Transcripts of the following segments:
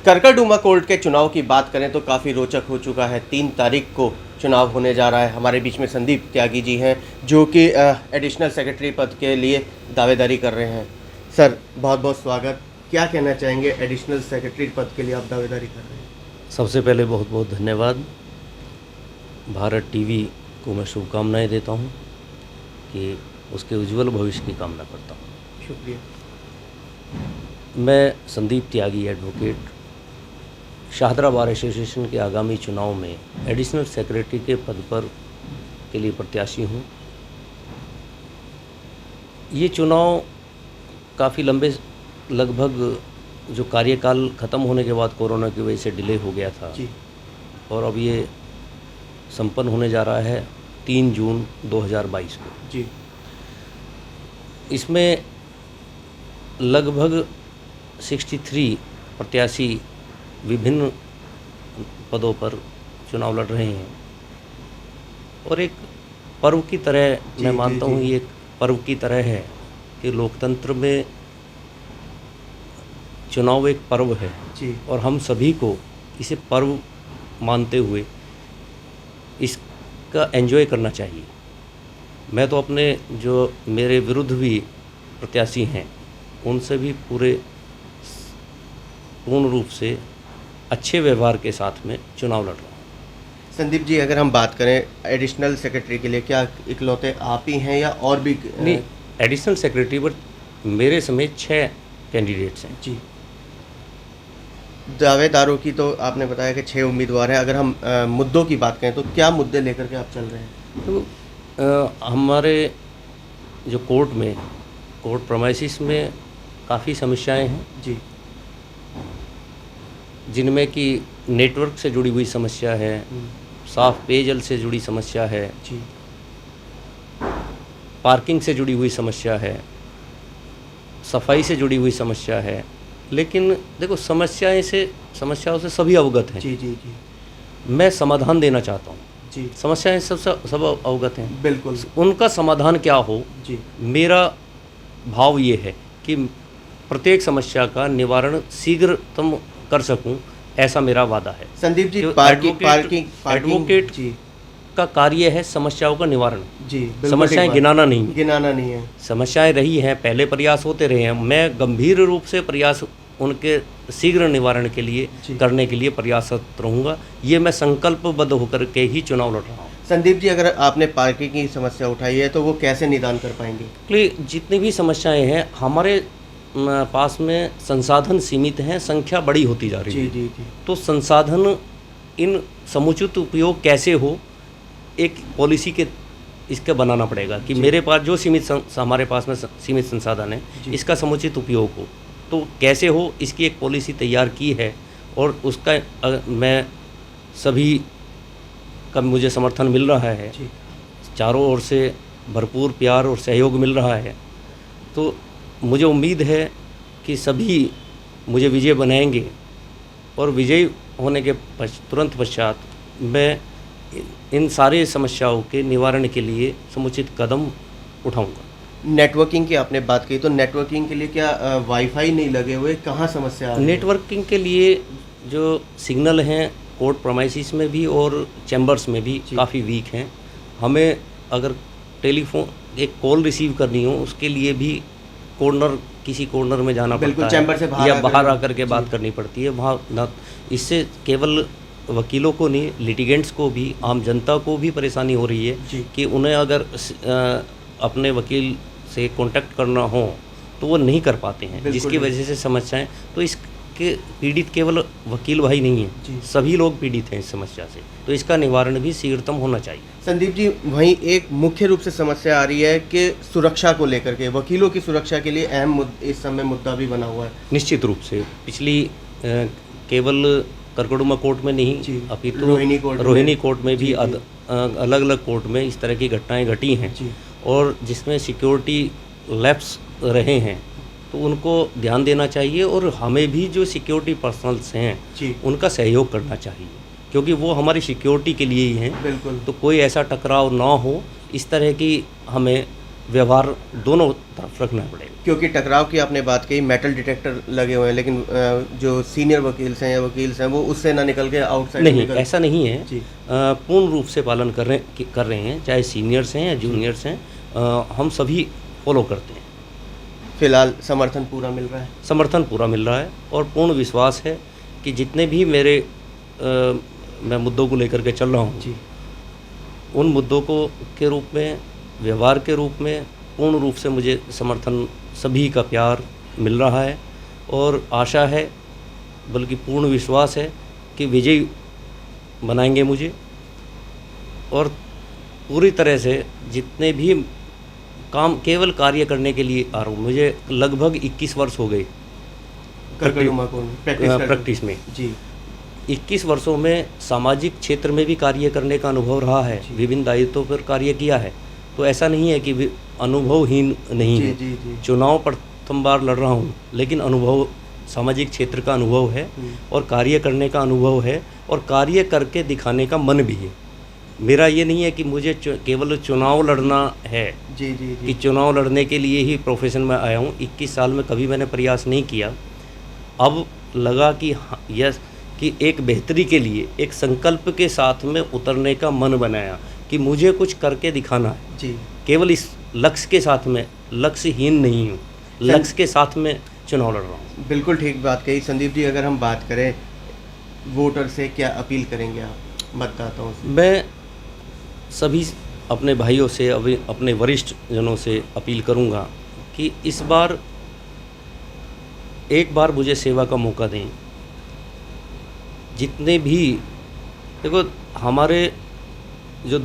करकरडूमा court के चुनाव की बात करें तो काफ़ी रोचक हो चुका है। 3 तारीख को चुनाव होने जा रहा है। हमारे बीच में संदीप त्यागी जी हैं जो कि एडिशनल सेक्रेटरी पद के लिए दावेदारी कर रहे हैं। सर, बहुत बहुत स्वागत। क्या कहना चाहेंगे, एडिशनल सेक्रेटरी पद के लिए आप दावेदारी कर रहे हैं? सबसे पहले बहुत बहुत धन्यवाद। भारत टीवी को मैं शुभकामनाएं देता हूं कि उसके उज्जवल भविष्य की कामना करता हूं। शुक्रिया। मैं संदीप त्यागी एडवोकेट शाहदरा बार एसोसिएशन के आगामी चुनाव में एडिशनल सेक्रेटरी के पद पर के लिए प्रत्याशी हूं। ये चुनाव काफ़ी लंबे, लगभग जो कार्यकाल ख़त्म होने के बाद कोरोना की वजह से डिले हो गया था जी। और अब ये संपन्न होने जा रहा है 3 जून 2022 को। जी। इसमें लगभग 63 प्रत्याशी विभिन्न पदों पर चुनाव लड़ रहे हैं और एक पर्व की तरह मैं मानता हूँ, ये एक पर्व की तरह है कि लोकतंत्र में चुनाव एक पर्व है जी। और हम सभी को इसे पर्व मानते हुए इसका एंजॉय करना चाहिए। मैं तो अपने जो मेरे विरुद्ध भी प्रत्याशी हैं उनसे भी पूर्ण रूप से अच्छे व्यवहार के साथ में चुनाव लड़ रहा हूँ। संदीप जी, अगर हम बात करें एडिशनल सेक्रेटरी के लिए, क्या इकलौते आप ही हैं या और भी? नहीं, एडिशनल सेक्रेटरी पर मेरे समेत 6 कैंडिडेट्स हैं। जी। दावेदारों की तो आपने बताया कि 6 उम्मीदवार हैं। अगर हम मुद्दों की बात करें तो क्या मुद्दे लेकर के आप चल रहे हैं? तो हमारे जो कोर्ट प्रोमाइसिस में काफ़ी समस्याएं हैं जी। जिनमें कि नेटवर्क से जुड़ी हुई समस्या है, साफ पेयजल से जुड़ी समस्या है, जी। पार्किंग से जुड़ी हुई समस्या है, सफाई से जुड़ी हुई समस्या है। लेकिन देखो, समस्याओं से सभी अवगत हैं। जी जी जी। मैं समाधान देना चाहता हूँ। जी। समस्याएं सब अवगत हैं। बिल्कुल। उनका समाधान क्या हो, जी। मेरा भाव ये है कि प्रत्येक समस्या का निवारण शीघ्रतम कर सकूं, ऐसा मेरा वादा है। संदीप जी, एडवोकेट जी का कार्य है समस्याओं का निवारण। जी, समस्याएं गिनाना नहीं है। समस्याएं रही हैं, पहले प्रयास होते रहे हैं। मैं गंभीर रूप से प्रयास उनके शीघ्र निवारण के लिए करने के लिए प्रयासरत रहूँगा। ये मैं संकल्पबद्ध होकर के ही चुनाव लड़ रहा हूँ। संदीप जी, अगर आपने पार्किंग की समस्या उठाई है तो वो कैसे निदान कर पाएंगे? जितनी भी समस्याएं हैं, हमारे पास में संसाधन सीमित हैं, संख्या बड़ी होती जा रही है। जी जी। तो संसाधन इन समुचित उपयोग कैसे हो, एक पॉलिसी के इसका बनाना पड़ेगा कि मेरे पास जो हमारे पास में सीमित संसाधन है, इसका समुचित उपयोग हो। तो कैसे हो, इसकी एक पॉलिसी तैयार की है और उसका मैं सभी का मुझे समर्थन मिल रहा है। चारों ओर से भरपूर प्यार और सहयोग मिल रहा है। तो मुझे उम्मीद है कि सभी मुझे विजय बनाएंगे और विजयी होने के तुरंत पश्चात मैं इन सारे समस्याओं के निवारण के लिए समुचित कदम उठाऊंगा। नेटवर्किंग की आपने बात की, तो नेटवर्किंग के लिए क्या वाईफाई नहीं लगे हुए? कहाँ समस्या आ रही है? नेटवर्किंग के लिए जो सिग्नल हैं कोर्ट प्रोमाइसिस में भी और चैम्बर्स में भी काफ़ी वीक हैं। हमें अगर टेलीफोन एक कॉल रिसीव करनी हो, उसके लिए भी किसी कॉर्नर में जाना पड़ता है, चैम्बर से या बाहर आकर के बात करनी पड़ती है। वहाँ ना, इससे केवल वकीलों को नहीं, लिटिगेंट्स को भी, आम जनता को भी परेशानी हो रही है कि उन्हें अगर अपने वकील से कांटेक्ट करना हो तो वो नहीं कर पाते हैं, जिसकी वजह से समस्याएं। तो इसके पीड़ित केवल वकील भाई नहीं है, सभी लोग पीड़ित हैं इस समस्या से। तो इसका निवारण भी शीघ्रतम होना चाहिए। संदीप जी, वहीं एक मुख्य रूप से समस्या आ रही है कि सुरक्षा को लेकर के, वकीलों की सुरक्षा के लिए अहम इस समय मुद्दा भी बना हुआ है। निश्चित रूप से पिछली केवल करकरडूमा कोर्ट में नहीं, अपितु रोहिणी कोर्ट में भी अलग अलग कोर्ट में इस तरह की घटनाएं घटी हैं और जिसमें सिक्योरिटी लैप्स रहे हैं। तो उनको ध्यान देना चाहिए और हमें भी जो सिक्योरिटी पर्सनल्स हैं उनका सहयोग करना चाहिए, क्योंकि वो हमारी सिक्योरिटी के लिए ही हैं। बिल्कुल। तो कोई ऐसा टकराव ना हो, इस तरह की हमें व्यवहार दोनों तरफ रखना पड़ेगा। क्योंकि टकराव की आपने बात कही, मेटल डिटेक्टर लगे हुए हैं, लेकिन जो सीनियर वकील्स हैं या वकील्स हैं वो उससे ना निकल के आउटसाइड नहीं, ऐसा नहीं है। जी। पूर्ण रूप से पालन कर रहे हैं, चाहे सीनियर्स हैं या जूनियर्स हैं, हम सभी फॉलो करते हैं। फिलहाल समर्थन पूरा मिल रहा है? समर्थन पूरा मिल रहा है और पूर्ण विश्वास है कि जितने भी मैं मुद्दों को लेकर के चल रहा हूँ जी। उन मुद्दों को के रूप में, व्यवहार के रूप में पूर्ण रूप से मुझे समर्थन, सभी का प्यार मिल रहा है और आशा है, बल्कि पूर्ण विश्वास है कि विजयी बनाएंगे मुझे। और पूरी तरह से जितने भी काम केवल कार्य करने के लिए आ रहा हूँ। मुझे लगभग 21 वर्ष हो गए प्रैक्टिस में। जी। 21 वर्षों में सामाजिक क्षेत्र में भी कार्य करने का अनुभव रहा है, विभिन्न दायित्वों पर कार्य किया है, तो ऐसा नहीं है कि अनुभवहीन नहीं है। चुनाव प्रथम बार लड़ रहा हूँ, लेकिन अनुभव, सामाजिक क्षेत्र का अनुभव है और कार्य करने का अनुभव है और कार्य करके दिखाने का मन भी है। मेरा ये नहीं है कि मुझे केवल चुनाव लड़ना है, कि चुनाव लड़ने के लिए ही प्रोफेशन में आया हूँ। 21 साल में कभी मैंने प्रयास नहीं किया। अब लगा कि यस, कि एक बेहतरी के लिए एक संकल्प के साथ में उतरने का मन बनाया कि मुझे कुछ करके दिखाना है। जी। केवल इस लक्ष्य के साथ में, लक्ष्यहीन नहीं हूँ, लक्ष्य के साथ में चुनाव लड़ रहा हूँ। बिल्कुल ठीक बात कही संदीप जी। अगर हम बात करें वोटर से, क्या अपील करेंगे आप मतदाताओं से? मैं सभी अपने भाइयों से, अपने वरिष्ठ जनों से अपील करूंगा कि इस बार एक बार मुझे सेवा का मौका दें। जितने भी, देखो, हमारे जो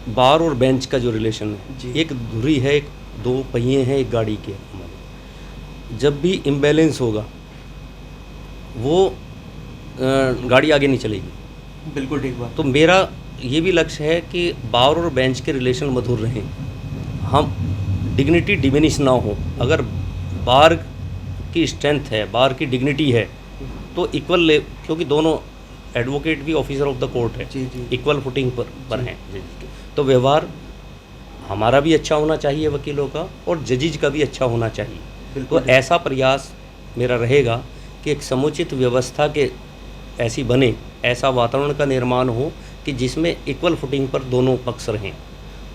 बार और बेंच का जो रिलेशन है, एक धुरी है, एक दो पहिए हैं एक गाड़ी के हमारे। जब भी इम्बैलेंस होगा वो गाड़ी आगे नहीं चलेगी। बिल्कुल ठीक बात। तो मेरा ये भी लक्ष्य है कि बार और बेंच के रिलेशन मधुर रहें, हम डिग्निटी डिमिनिश ना हो। अगर बार की स्ट्रेंथ है, बार की डिग्निटी है, तो इक्वल, क्योंकि दोनों एडवोकेट भी ऑफिसर ऑफ द कोर्ट है, इक्वल फुटिंग पर हैं। तो हमारा भी अच्छा होना चाहिए वकीलों का, और जजिज का भी अच्छा होना चाहिए। तो ऐसा प्रयास मेरा रहेगा कि एक समुचित व्यवस्था के ऐसी बने, ऐसा वातावरण का निर्माण हो कि जिसमें इक्वल फुटिंग पर दोनों पक्ष रहें।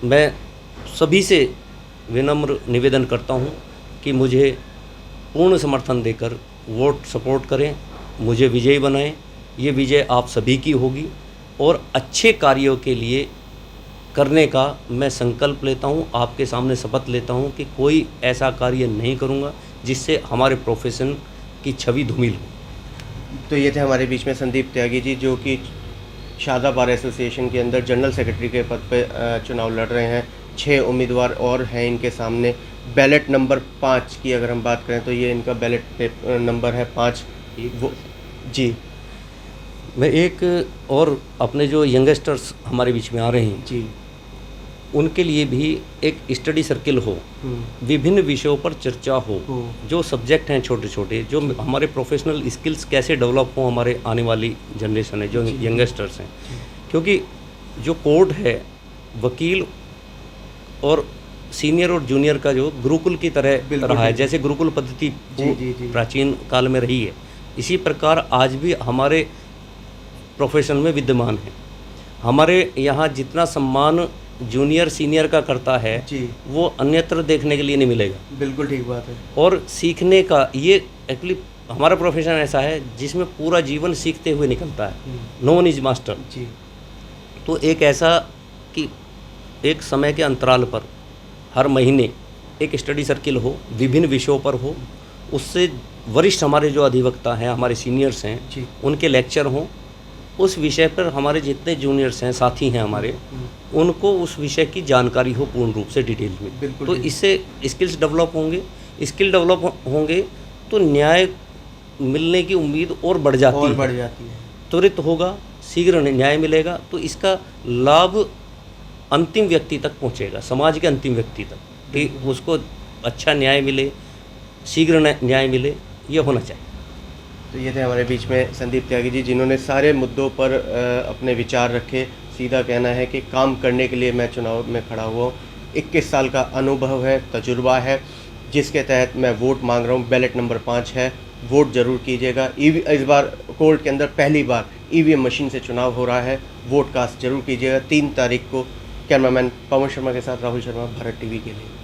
मैं सभी से विनम्र निवेदन करता हूं कि मुझे पूर्ण समर्थन देकर वोट सपोर्ट करें, मुझे विजयी बनाएं। ये विजय आप सभी की होगी और अच्छे कार्यों के लिए करने का मैं संकल्प लेता हूं, आपके सामने शपथ लेता हूं कि कोई ऐसा कार्य नहीं करूंगा जिससे हमारे प्रोफेशन की छवि धूमिल हो। तो ये थे हमारे बीच में संदीप त्यागी जी, जो कि शादा बार एसोसिएशन के अंदर जनरल सेक्रेटरी के पद पे चुनाव लड़ रहे हैं। 6 उम्मीदवार और हैं इनके सामने। बैलेट नंबर 5 की अगर हम बात करें तो ये इनका बैलेट नंबर है 5। वो जी, मैं एक और अपने जो यंगस्टर्स हमारे बीच में आ रहे हैं जी, उनके लिए भी एक स्टडी सर्किल हो, विभिन्न विषयों पर चर्चा हो, जो सब्जेक्ट हैं छोटे छोटे, जो हमारे प्रोफेशनल स्किल्स कैसे डेवलप हो हमारे आने वाली जनरेशन है, जो यंगस्टर्स हैं। क्योंकि जो कोर्ट है, वकील और सीनियर और जूनियर का जो गुरुकुल की तरह रहा है, जैसे गुरुकुल पद्धति प्राचीन काल में रही है, इसी प्रकार आज भी हमारे प्रोफेशन में विद्यमान है। हमारे यहाँ जितना सम्मान जूनियर सीनियर का करता है वो अन्यत्र देखने के लिए नहीं मिलेगा। बिल्कुल ठीक बात है। और सीखने का ये एक्चुअली हमारा प्रोफेशन ऐसा है जिसमें पूरा जीवन सीखते हुए निकलता है। No one is master. तो एक ऐसा कि एक समय के अंतराल पर हर महीने एक स्टडी सर्किल हो, विभिन्न विषयों पर हो, उससे वरिष्ठ हमारे जो अधिवक्ता हैं, हमारे सीनियर्स हैं, उनके लेक्चर हों, उस विषय पर हमारे जितने जूनियर्स हैं, साथी हैं हमारे, उनको उस विषय की जानकारी हो पूर्ण रूप से, डिटेल में। तो इससे स्किल्स डेवलप होंगे, स्किल डेवलप होंगे तो न्याय मिलने की उम्मीद और बढ़ जाती है, त्वरित होगा, शीघ्र न्याय मिलेगा। तो इसका लाभ अंतिम व्यक्ति तक पहुंचेगा, समाज के अंतिम व्यक्ति तक, कि उसको अच्छा न्याय मिले, शीघ्र न्याय मिले, ये होना चाहिए। तो ये थे हमारे बीच में संदीप त्यागी जी, जिन्होंने सारे मुद्दों पर अपने विचार रखे। सीधा कहना है कि काम करने के लिए मैं चुनाव में खड़ा हुआ हूँ। 21 साल का अनुभव है, तजुर्बा है, जिसके तहत मैं वोट मांग रहा हूँ। बैलेट नंबर 5 है, वोट ज़रूर कीजिएगा। इस बार कोर्ट के अंदर पहली बार ईवीएम मशीन से चुनाव हो रहा है, वोट कास्ट जरूर कीजिएगा 3 तारीख को। कैमरामैन पवन शर्मा के साथ राहुल शर्मा, भारत टीवी के लिए।